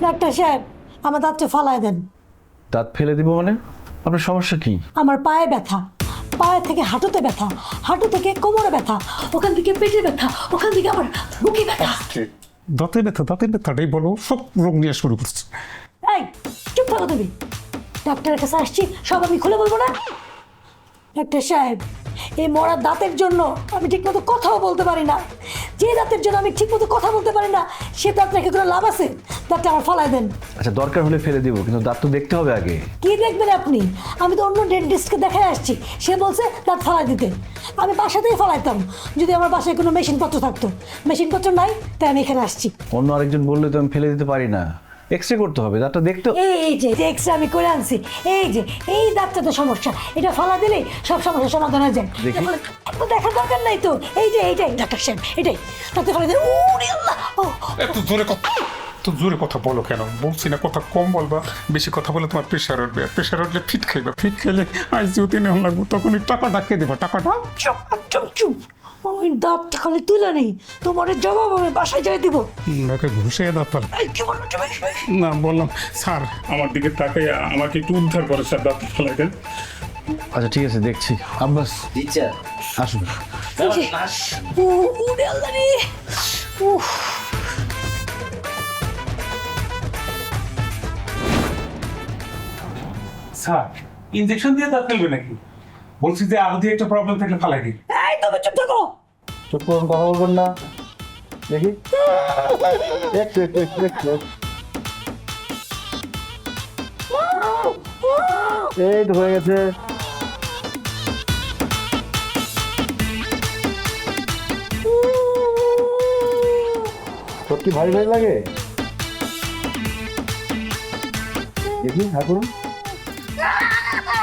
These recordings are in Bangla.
ডাক্তার সাহেব আমার দাঁতটা ফালায় দেন। দাঁত ফেলে দিব মানে? আপনার সমস্যা কি? আমার পায়ে ব্যথা, পায়ে থেকে হাঁটুতে ব্যথা, হাঁটু থেকে কোমরে ব্যথা, ওখান থেকে পেটে ব্যথা, ওখান থেকে আমার বুকে ব্যথা। দাঁতের ব্যথাটাই বলো, সব রোগ নিয়ে শুরু করছে। এই চুপ থাকো তুমি। ডাক্তারের কাছে আসছি, সব আমি খুলে বলবো না। ডাক্তার সাহেব, এই মরা দাঁতের জন্য আমি ঠিকমতো কথাও বলতে পারি না। যে দাঁতের জন্য আমি ঠিকমতো কথা বলতে পারি না, সে দাঁত রেখে কোনো লাভ আছে? দাঁতটা আমার ফালায় দেন। আচ্ছা দরকার হলে ফেলে দিব, কিন্তু দাঁত তো দেখতে হবে আগে। কি দেখবেন আপনি? আমি তো অন্য ডেন্টিস্টকে দেখাই আসছি, সে বলছে দাঁত ফালাই দিতে। আমি বাসাতেই ফালাইতাম যদি আমার বাসায় কোনো মেশিনপত্র থাকতো। মেশিনপত্র নাই, তাই আমি এখানে আসছি। অন্য আরেকজন বললে তো আমি ফেলে দিতে পারি না, এক্সরে করতে হবে, দাঁতটা দেখতে। এই যে এক্সরে আমি করে আনছি। এই দাঁতটা তো সমস্যা, এটা ফালা দিলেই সব সমস্যার সমাধান হয়ে যায়। দেখি। তো দেখার দরকার নাই তো। এইটাই ডাক্তার সাহেব, এটাই দাঁতে ফালা দিলে। ওরে আল্লাহ! ও তো জোরে কথা বলো কেন? বলছি না কথা কম বলবা, বেশি কথা বলে তোমার প্রেশার উঠবে, আর প্রেশার উঠলে ফিট খাইবা, ফিট খেলে আইসিউতে নেওয়া লাগবে, তখন ওই টাকাটা কে দেবা? টাকাটা চুপ একদম চুপ। ওই দাঁতটা খালি তুলে নেই, তোমার জবাব আমি বাসায় যাই দিব। নাকে ঘুষে দাঁতার। এই, কি বললো তুমি? না বললাম স্যার আমার দিকে তাকাই আমাকে একটু উদ্ধার করে স্যার, দাঁত ফেলাই দেন। আচ্ছা ঠিক আছে, দেখছি। আব্বাস আসুন। ওরে আল্লাহ রে! উফ! স্যার ইনজেকশন দিয়ে দাঁত ফেলবে নাকি? বলছি যে আরো দিয়ে একটা প্রবলেম থাকলে ফালাই দিই। এই তুমি চুপ থাকো। চুপ করুন, কথা বলবেন না। দেখি একটু। এই তো হয়ে গেছে। তোর কি ভারী ভারী লাগে? দেখি হ্যাঁ করুন।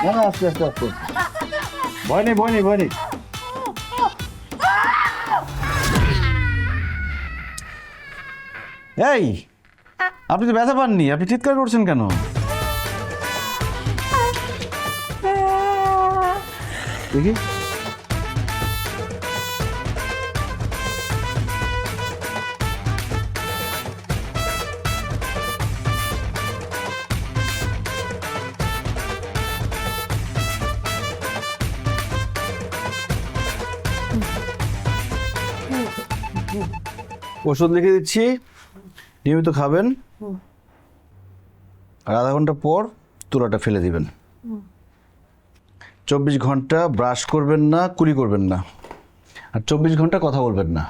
না আস্তে। ভয় নেই। এই, আপনি তো ব্যথা পাননি, আপনি চিৎকার করছেন কেন? দেখি। ওষুধ লিখে দিচ্ছি, নিয়মিত খাবেন, আর আধা ঘন্টা পর তুলাটা ফেলে দিবেন। 24 ঘন্টা ব্রাশ করবেন না, কুলি করবেন না, আর 24 ঘন্টা কথা বলবেন না।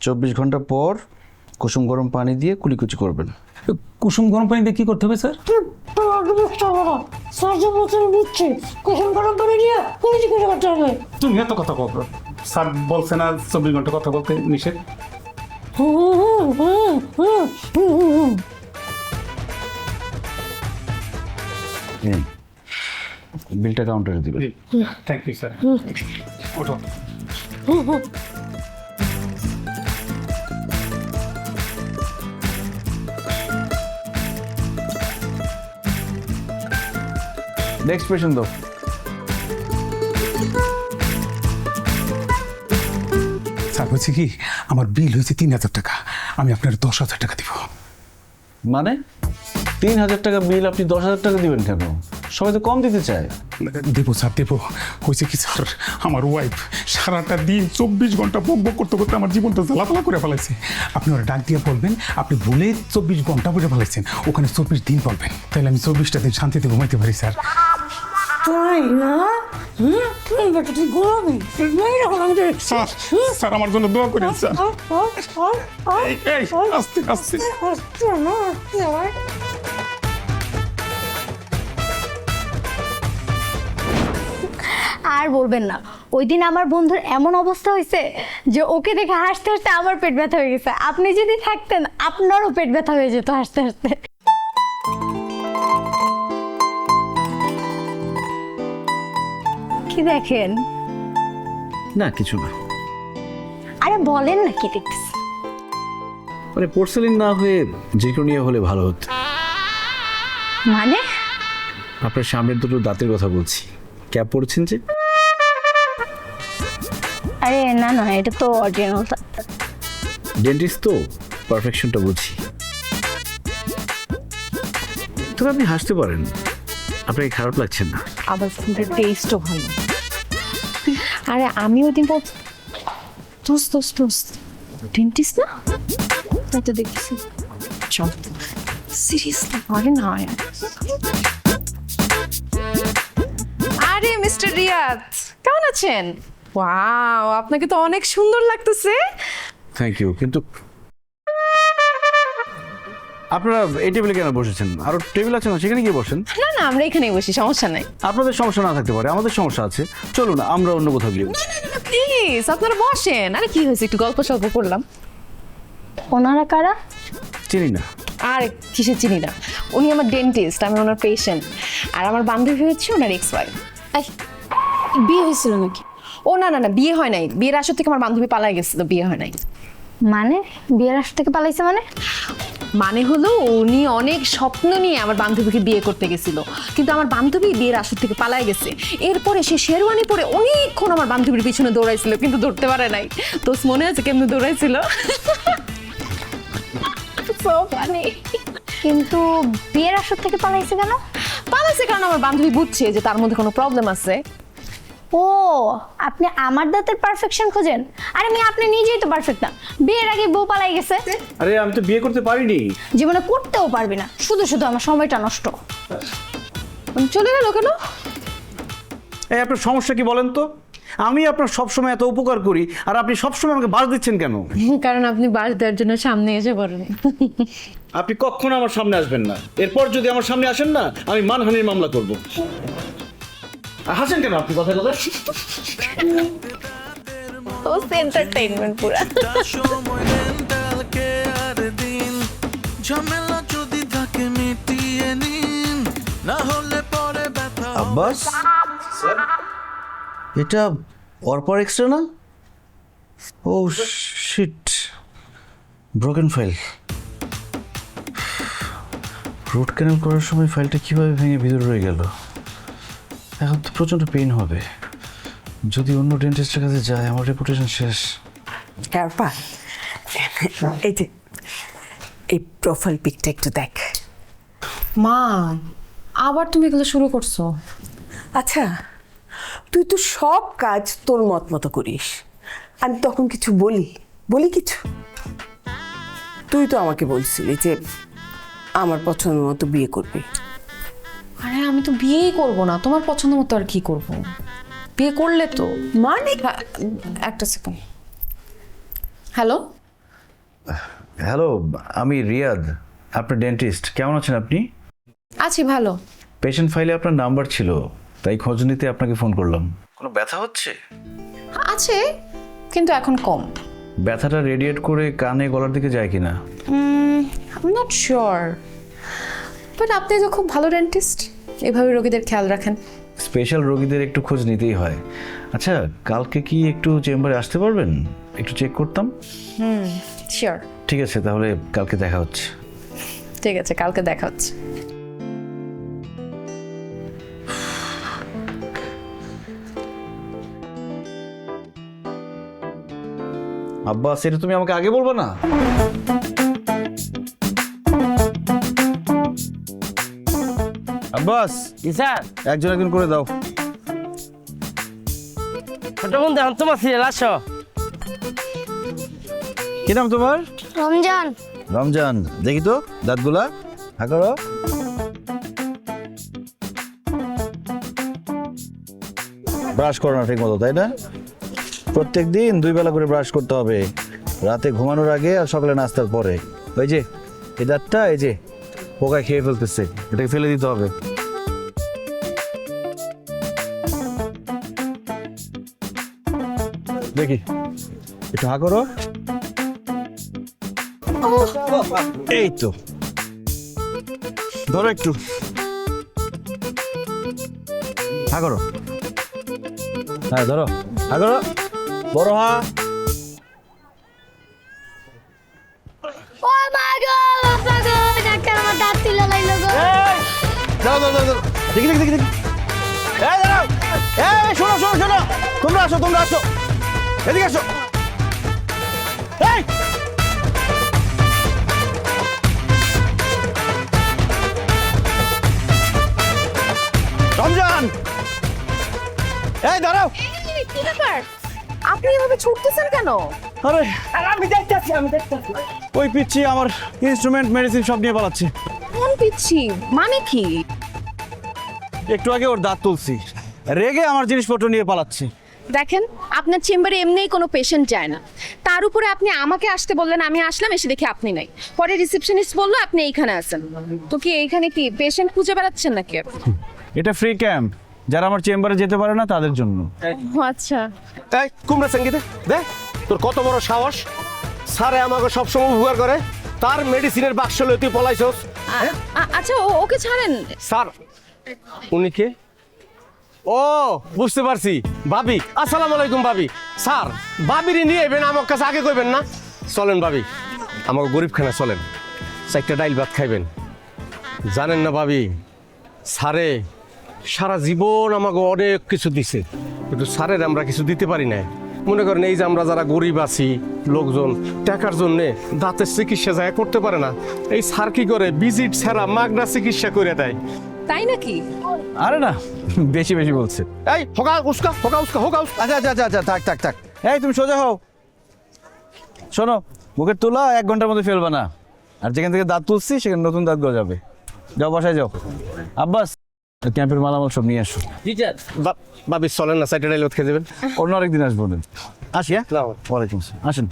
24 ঘন্টা পর কুসুম গরম পানি দিয়ে কুলিকুচি করবেন। কুসুম গরম পানি দিয়ে কি করতে হবে স্যার? কুসুম গরম পানি নিয়ে কুলিকুচি করে করতে হবে। তুমি এত কথা বলবো? স্যার বলছে না 24 ঘন্টা কথা বলতে নিষেধ? বিলটা কাউন্টারে দিবেন। Thank you sir. ওঠো। নেক্সট পেশেন্ট দাও। স্যার বলছি কি, আমার বিল হয়েছে 3000 টাকা, আমি আপনার 10,000 টাকা দিব। মানে 3000 টাকা বিল, আপনি 10,000 টাকা দিবেন কেন? সবাই তো কম দিতে চায়। দেবো স্যার দেবো। হয়েছে কি স্যার, আমার ওয়াইফ সারাটা দিন 24 ঘন্টা বক করতে করতে আমার জীবনটা জ্বালাপালা করে ফেলাইছে। আপনি ওরা ডাক দিয়ে বলবেন আপনি ভুলে 24 ঘন্টা বলে ফেলাইছেন, ওখানে 24 দিন বলবেন, তাহলে আমি 24টা দিন শান্তিতে ঘুমাইতে পারি স্যার। তাই না? বেটা তুই ঘুমাবি? আমাদের স্যার স্যার আমার জন্য দোয়া করেন স্যার। এই আস্তে আস্তে। আর বলবেন না, ওই দিন আমার বন্ধুর এমন অবস্থা হয়েছে যে ওকে দেখে হাসতে হাসতে আমার পেট ব্যথা হয়ে গেছে। আপনি যদি থাকতেন আপনারও পেট ব্যথা হয়ে যেত হাসতে হাসতে। কি দেখেন? না কিছু না। আরে বলেন না কি দেখতেছেন? মানে পোর্সেলিন না হয়ে জিরকোনিয়া হলে ভালো হতো। মানে আপনার সামনের দুটো দাঁতের কথা বলছি। ক্যাপ পড়ছেন যে? আরে না না, এটা তো অরিজিনাল। ডেন্টিস্ট তো পারফেকশনটা বুঝি। তবে আপনি হাসতে পারেন, আপনাকে খারাপ লাগছে না। আবার ফুডের টেস্টও ভালো। আরে আমি ওই দিন দোস্ত দোস্ত দোস্ত ডেন্টিস্ট না, তাই তো দেখছি। চল সিরিয়াসলি, আরে না আরে মিস্টার রিয়াদ কেমন আছেন? ওয়াও, আপনাকে তো অনেক সুন্দর লাগতেছে। Thank you. কিন্তু আপনারা এই টেবিলে কেন বসেছেন? আরো টেবিল আছে না, সেখানে গিয়ে বসেন। না না, আমরা এখানেই বসি, সমস্যা নাই। আপনাদের সমস্যা না থাকতে পারে, আমাদের সমস্যা আছে। চলুন আমরা অন্য কোথাও গিয়ে বসি। প্লিজ আপনারা বসেন। আরে কি হয়েছে, একটু গল্প সল্প করলাম। ওনারা কারা? চিনি না। আর কিসের চিনি না, উনি আমার ডেন্টিস্ট, আমি ওনার পেশেন্ট। আর আমার বান্ধবী হচ্ছে ওনার এক্স ওয়াইফ। বিয়ে হয়েছিল নাকি? ও না না না, বিয়ে হয় নাই। বিয়ের আসর থেকে আমার বান্ধবী পালাই গেছিল, বিয়ে হয় নাই। মানে বিয়ের আসর থেকে পালাইছে মানে? মানে হলো উনি অনেক স্বপ্ন নিয়ে আমার বান্ধবীকে বিয়ে করতে গেছিল, কিন্তু আমার বান্ধবী বিয়ের আসর থেকে পালাই গেছে। এরপরে সে শেরওয়ানি পরে অনেকক্ষণ আমার বান্ধবীর পিছনে দৌড়াইছিল, কিন্তু ধরতে পারে নাই। তো মনে আছে কেমনে দৌড়াইছিল? So funny. কিন্তু বিয়ের আসর থেকে পালাইছে কেন? পালাইছে কারণ আমার বান্ধবী বুঝছে যে তার মধ্যে কোনো প্রবলেম আছে। ও, আপনি আমার দাঁতের পারফেকশন খোঁজেন? আরে মেয়ে, আপনি নিজেই তো পারফেক্ট না। বিয়ের আগে বউ পালাই গেছে। আরে আমি তো বিয়ে করতে পারিনি। জীবনে করতেও পারবি না, শুধু শুধু আমার সময়টা নষ্ট। চলে গেল কেন? এই আপনার সমস্যা কি বলেন তো? আমি আপনার সবসময় এত উপকার করি আর আপনি সবসময় আমাকে বাস দিচ্ছেন কেন? কারণ আপনি বাস দেওয়ার জন্য সামনে এসে পড়েন। আপনি কখনো আমার সামনে আসবেন না। এরপর যদি আমার সামনে আসেন না, আমি মানহানির মামলা করব। হাসেন কেন আপনি কথা কথা? তো এন্টারটেইনমেন্ট পুরো। ঝামেলা যদি থাকে মিটিয়ে নিন, না হলে পরে ব্যথা। আব্বাস স্যার, এটা অরপার এক্সট্রা না? Oh shit, broken file. Root canal করার সময় ফাইলটা কিভাবে ভেঙে ভিতরে রয়ে গেল? এখন তো প্রচণ্ড পেইন হবে। যদি অন্য ডেন্টিস্টের কাছে যায়, আমার রেপুটেশন শেষ। অর্পা, এই যে এই প্রোফাইল পিকটা একটু দেখ। মা, আবার তুমি এগুলো শুরু করছো? আচ্ছা, তুই তো সব কাজ তোর মত মতো করিস। আমি তখন কিছু বলি কিছু? তুই তো আমাকে বলছিলি যে আমার পছন্দ মতো বিয়ে করবি। আরে আমি তো বিয়েই করব না, তোমার পছন্দ মতো আর কি করব? বিয়ে করলে তো মানে একটা সেকেন্ড। হ্যালো হ্যালো, আমি রিয়াদ, আপনার ডেন্টিস্ট। কেমন আছেন আপনি? আছি ভালো। পেশেন্ট ফাইলে আপনার নাম্বার ছিল, তাই খোঁজ নিতে আপনাকে ফোন করলাম। কোনো ব্যথা হচ্ছে? আছে, কিন্তু এখন কম। ব্যথাটা রেডিয়েট করে কানে গলার দিকে যায় কিনা? আই নট শিওর, বাট আপনি তো খুব ভালো ডেন্টিস্ট, এভাবে রোগীদের খেয়াল রাখেন। স্পেশাল রোগীদের একটু খোঁজ নিতেই হয়। আচ্ছা, কালকে কি একটু চেম্বারে আসতে পারবেন? একটু চেক করতাম। শিওর। ঠিক আছে, তাহলে কালকে দেখা হচ্ছে। ঠিক আছে, কালকে দেখা হচ্ছে। আব্বাস, এটা তুমি আমাকে আগে বলবে না? আব্বাস, স্যার, একজন একজন করে দাও। ছোট বন্ধু এখন তোমার সিরিয়াল আসো। কি নাম তোমার? রমজান। রমজান। দেখি তো দাঁতগুলা, হা করো। ব্রাশ করো না ঠিক মতো, তাই না? প্রত্যেক দিন 2 বেলা করে ব্রাশ করতে হবে, রাতে ঘুমানোর আগে আর সকালে নাস্তার পরে। ওই যে এই দাঁতটা, এই যে পোকায় খেয়ে ফেলতেছে, এটাকে ফেলে দিতে হবে। দেখি, একটু হা করো। এই তো, ধরো একটু, হা করো। হ্যাঁ ধরো, হা করো, বড় হা। ও মা গো, বাবা গো, ডাক্তার আমার দাঁত তুলে লাইলো গো। দাও দাও দাও দাও, দেখি দেখি দেখি দেখি। এই দাঁড়াও, এই শোনো শোনো শোনো, তোমরা আসো, এদিকে আসো। এই এই দাঁড়াও। কি ব্যাপার আপনি এভাবে ছুটতেছেন কেন? আরে আমি দেখতেছি ওই পিচ্ছি আমার ইনস্ট্রুমেন্ট মেডিসিন সব নিয়ে পালাচ্ছে। কোন পিচ্ছি মানে কি? একটু আগে ওর দাঁত তুলছি, রেগে আমার জিনিসপত্র নিয়ে পালাচ্ছে। দেখেন আপনার চেম্বারে এমনিই কোনো পেশেন্ট যায় না, তার উপরে আপনি আমাকে আসতে বললেন, আমি আসলাম, এসে দেখি আপনি নাই। পরে রিসেপশনিস্ট বললো আপনি এইখানে আছেন। তো কি এইখানে কি পেশেন্ট খুঁজে বেড়াচ্ছেন নাকি? এটা ফ্রি ক্যাম্প, যারা আমার চেম্বারে যেতে পারে না তাদের জন্য। ও আচ্ছা। এই কুমড়া সঙ্গীতে দে, তোর কত বড় সাহস! স্যারে আমাকে সবসময় উপকার করে, তার মেডিসিনের বাক্স লই তুই পলাইছস। আচ্ছা ওকে ছাড়েন। স্যার উনি কে? ও বুঝতে পারছি, ভাবি। আসসালামু আলাইকুম ভাবি। স্যার ভাবিরি নিয়ে এবেন আমার কাছে আগে কইবেন না। চলেন ভাবি, আমাকে গরিবখানা চলেন, চারটা ডাইল ভাত খাইবেন। জানেন না ভাবি, স্যারে সারা জীবন আমাকে অনেক কিছু দিছে, কিন্তু স্যারের আমরা কিছু দিতে পারি না। মনে করেন এই যে আমরা যারা গরিব আছি, লোকজন টাকার জন্য দাঁতের চিকিৎসা যায় করতে পারে না, এই স্যার কি করে ভিজিট ছাড়া মাগনা চিকিৎসা করে দেয়। তাই নাকি? আরে না, বেশি বেশি বলছে। এই হোকা উস্কা হোকা উস্কা হোকা উস্কা। আচ্ছা আচ্ছা আচ্ছা থাক থাক থাক। এই তুমি সোজা হও। শোনো, মুখের তুলা 1 ঘন্টার মধ্যে ফেলবা না, আর যেখান থেকে দাঁত তুলছি সেখানে নতুন দাঁত গজাবে। যাও বাসায় যাও। আব্বাস, ক্যাম্পের মালামাল সব নিয়ে আসো। ভাবি চলেন না, চারটা ডাইল ভাত খেয়ে দেবেন। অন্য আরেকদিন আসবো। আসি। হ্যাঁ, না। ওয়ালাইকুম আসসালাম। আসেন।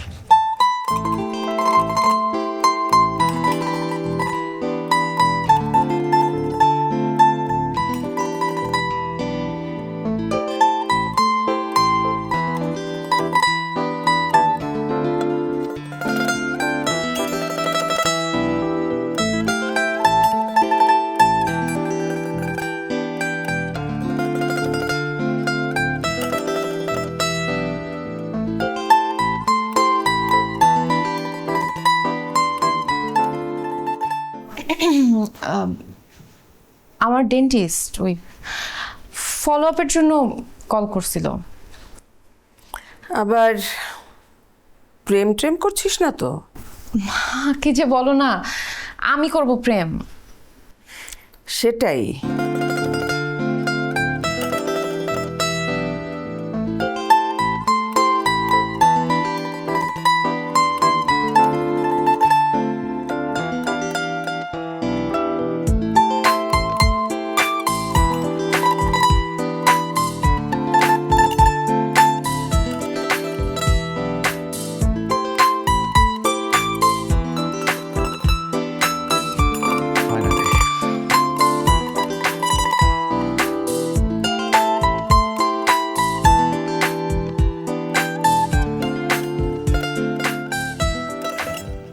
আমার ডেন্টিস্ট ওই ফলো আপের জন্য কল করছিল। আবার প্রেম ট্রেম করছিস না তো? কি যে বলো না, আমি করব প্রেম? সেটাই।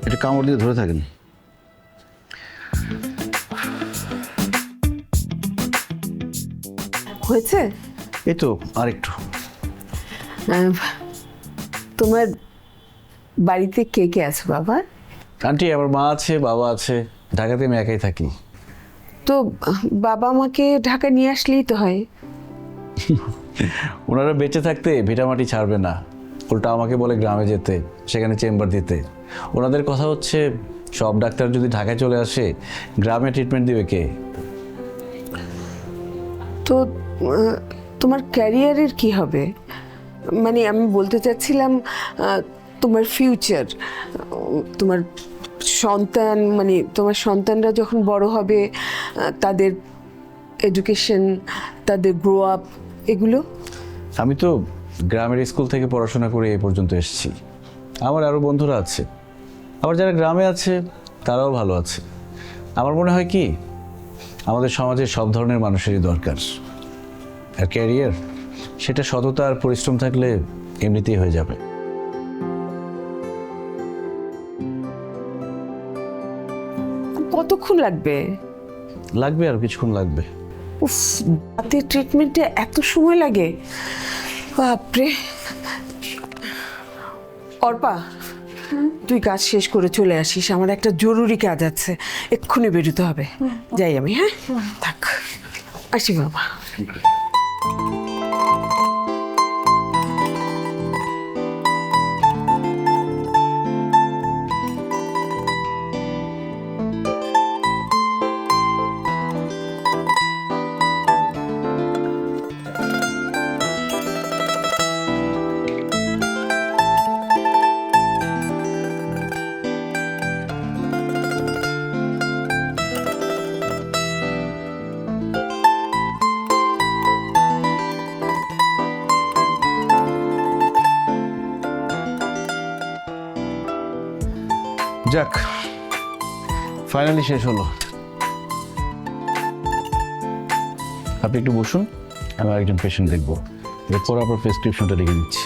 এটা কামড় দিয়ে ধরে থাকেন। হয়েছে? এই তো আরেকটু। তোমার বাড়িতে কে কে আছে বাবা? আন্টি, আমার মা আছে, বাবা আছে, ঢাকাতে আমি একাই থাকি। তো বাবা মাকে ঢাকা নিয়ে আসলেই তো হয়। ওনারা বেঁচে থাকতে ভিটামাটি ছাড়বে না, উল্টা আমাকে বলে গ্রামে যেতে, সেখানে চেম্বার দিতে। ওনাদের কথা হচ্ছে সব ডাক্তার যদি ঢাকায় চলে আসে, গ্রামে ট্রিটমেন্ট দিবে কে? তো তোমার ক্যারিয়ারের কি হবে? মানে আমি বলতে চাচ্ছিলাম তোমার ফিউচার, তোমার সন্তান, মানে তোমার সন্তানরা যখন বড় হবে, তাদের এডুকেশন, তাদের গ্রো আপ, এগুলো। আমি তো গ্রামের স্কুল থেকে পড়াশোনা করে এই পর্যন্ত এসেছি। আমার আরও বন্ধুরা আছে, আবার যারা গ্রামে আছে তারাও ভালো আছে। আমার মনে হয় কি, আমাদের সমাজে সব ধরনের মানুষেরই দরকার। আর ক্যারিয়ার, সেটা সততা আর পরিশ্রম থাকলে এমনিতেই হয়ে যাবে। কতক্ষণ লাগবে? লাগবে আর কিছুক্ষণ লাগবে। উফ, দাঁতের ট্রিটমেন্টে এত সময় লাগে? বাপরে। অর্পা, তুই কাজ শেষ করে চলে আসিস, আমার একটা জরুরি কাজ আছে, এক্ষুনি বেরোতে হবে। যাই আমি। হ্যাঁ থাক, আসি বাবা। যাক, ফাইনালি শেষ হলো। আপনি একটু বসুন, আমি একজন পেশেন্ট দেখবো, এরপর আপনার প্রেসক্রিপশনটা লিখে দিচ্ছি।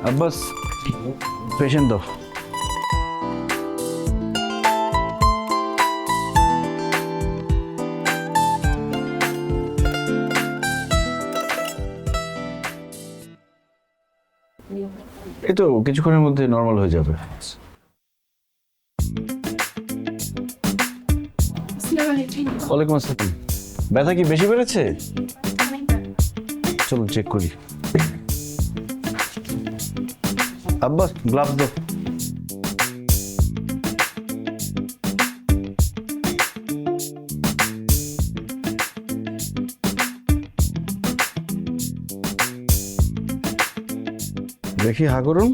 আব্বাস, পেশেন্ট দাও। এই তো কিছুক্ষণের মধ্যে নর্মাল হয়ে যাবে। ওয়ালাইকুম আসসালাম। ব্যথা কি বেশি বেড়েছে? চলো চেক করি। আব্বাস, গ্লাভস দাও। দেখি, হা করুন।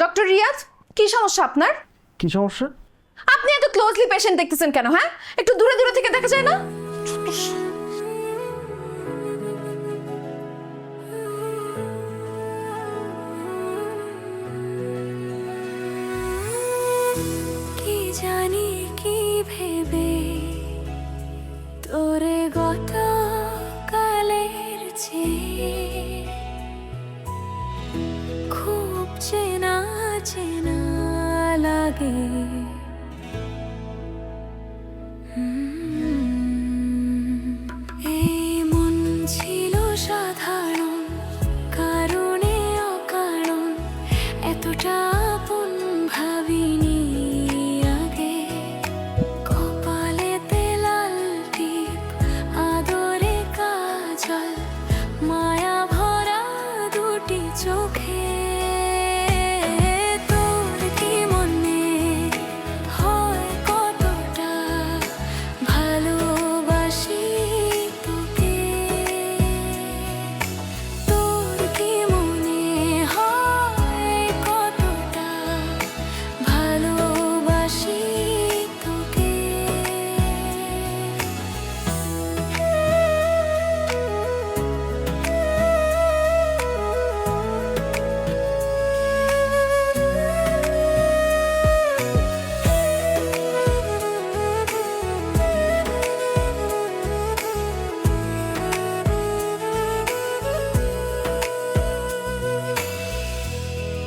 ডক্টর রিয়াজ, কি সমস্যা আপনার? কি সমস্যা? আপনি এত ক্লোজলি পেশেন্ট দেখতেছেন কেন? হ্যাঁ, একটু দূরে দূরে থেকে দেখা যায় না? কি জানি কি ভেবে তোরে গত কালের চেয়ে খুব চেনা চেনা লাগে। এই মন ছিল সাধারণ কারণে অকারণ, এতটা আপন ভাবিনি আগে। কপালেতে লাল টিপ, আদরে কাজল, মায়া ভরা দুটি চোখে। তোর কি মনে হয় কতটা ভালোবাসি তোকে? তোর কি মনে হয় কতটা ভালোবাসি তোকে?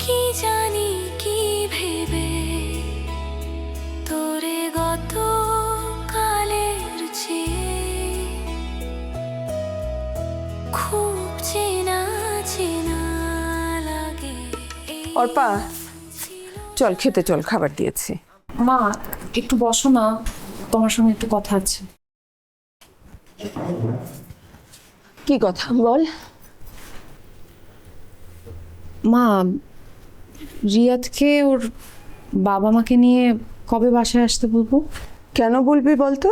কি জানি কি ভেবে তোরে গত কালের চেয়ে খুব চেনা চেনা লাগে। অর্পা, চল খেতে চল, খাবার দিয়েছি। মা, একটু বসো না, তোমার সঙ্গে একটু কথা আছে। কি কথা বল? মা, রিয়াদকে ওর বাবা মাকে নিয়ে কবে বাসায় আসতে বলবো? কেন বলবি বলতো?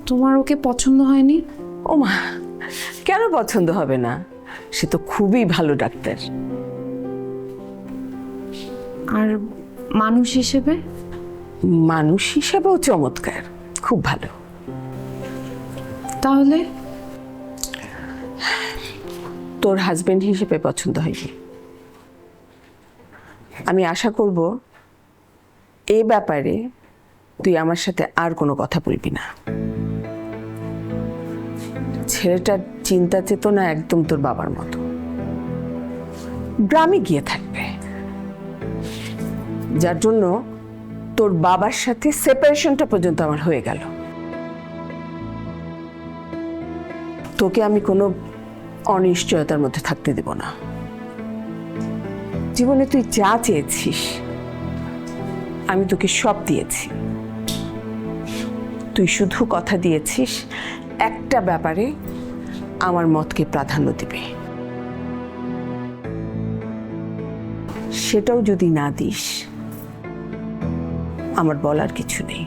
তোমার ওকে পছন্দ হয়নি? ও মা, কেন পছন্দ হবে না? সে তো খুবই ভালো ডাক্তার। আর মানুষ হিসেবে? মানুষ হিসেবেও চমৎকার, খুব ভালো। তাহলে তোর হাজবেন্ড হিসেবে পছন্দ হয়নি। আমি আশা করব এই ব্যাপারে তুই আমার সাথে আর কোনো কথা বলবি না। ছেলেটার চিন্তা চেতনা একদম তোর বাবার মতো, গ্রামে গিয়ে থাকবে, যার জন্য তোর বাবার সাথে সেপারেশনটা পর্যন্ত আমার হয়ে গেল। তোকে আমি কোনো অনিশ্চয়তার মধ্যে থাকতে দেব না। জীবনে তুই যা চেয়েছিস আমি তোকে সব দিয়েছি। তুই শুধু কথা দিয়েছিস একটা ব্যাপারে আমার মতকে প্রাধান্য দিবে। সেটাও যদি না দিস আমার বলার কিছু নেই।